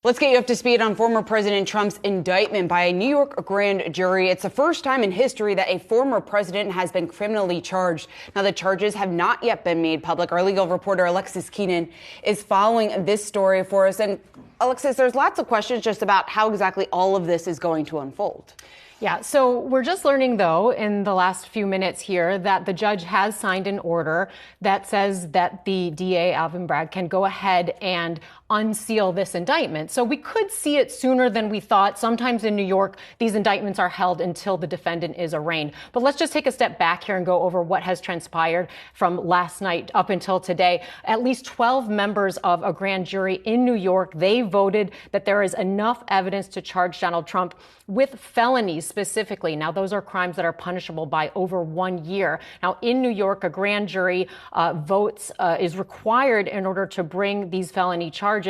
Let's get you up to speed on former President Trump's indictment by a New York grand jury. It's the first time in history that a former president has been criminally charged. Now, the charges have not yet been made public. Our legal reporter, Alexis Keenan, is following this story for us. And Alexis, there's lots of questions just about how exactly all of this is going to unfold. Yeah, so we're just learning, though, in the last few minutes here that the judge has signed an order that says that the DA, Alvin Bragg, can go ahead and unseal this indictment. So we could see it sooner than we thought. Sometimes in New York, these indictments are held until the defendant is arraigned. But let's just take a step back here and go over what has transpired from last night up until today. At least 12 members of a grand jury in New York, they voted that there is enough evidence to charge Donald Trump with felonies specifically. Now, those are crimes that are punishable by over 1 year. Now, in New York, a grand jury votes is required in order to bring these felony charges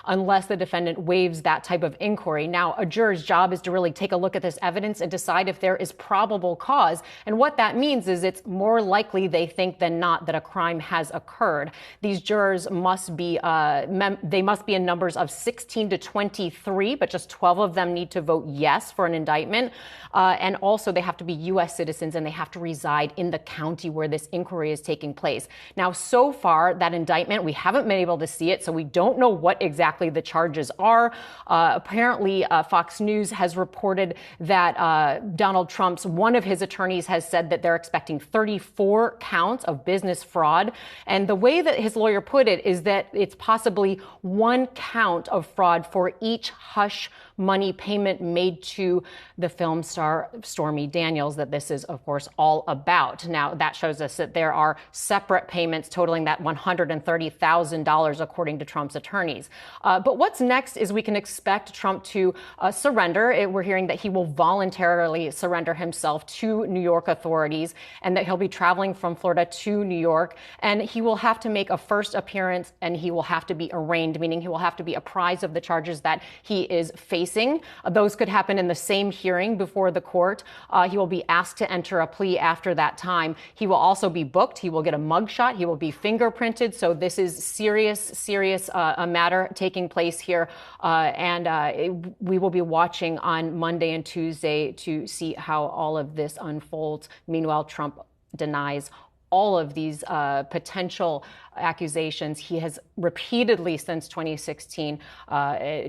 unless the defendant waives that type of inquiry. Now, a juror's job is to really take a look at this evidence and decide if there is probable cause. And what that means is it's more likely, they think, than not that a crime has occurred. These jurors must be they must be in numbers of 16 to 23, but just 12 of them need to vote yes for an indictment. And also they have to be U.S. citizens and they have to reside in the county where this inquiry is taking place. Now, so far, that indictment, we haven't been able to see it, so we don't know what exactly the charges are. Apparently, Fox News has reported that Donald Trump's, one of his attorneys has said that they're expecting 34 counts of business fraud. And the way that his lawyer put it is that it's possibly one count of fraud for each hush money payment made to the film star Stormy Daniels, that this is, of course, all about. Now, that shows us that there are separate payments totaling that $130,000, according to Trump's attorneys. But what's next is we can expect Trump to surrender. We're hearing that he will voluntarily surrender himself to New York authorities and that he'll be traveling from Florida to New York. And he will have to make a first appearance and he will have to be arraigned, meaning he will have to be apprised of the charges that he is facing. Those could happen in the same hearing before the court. He will be asked to enter a plea after that time. He will also be booked. He will get a mugshot. He will be fingerprinted. So this is serious a matter taking place here. We will be watching on Monday and Tuesday to see how all of this unfolds. Meanwhile, Trump denies all of these potential accusations. He has repeatedly since 2016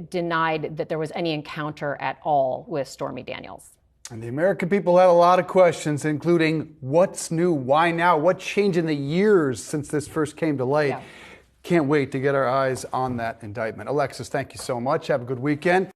denied that there was any encounter at all with Stormy Daniels. And the American people had a lot of questions, including what's new, why now, what changed in the years since this first came to light. Yeah. Can't wait to get our eyes on that indictment. Alexis, thank you so much. Have a good weekend.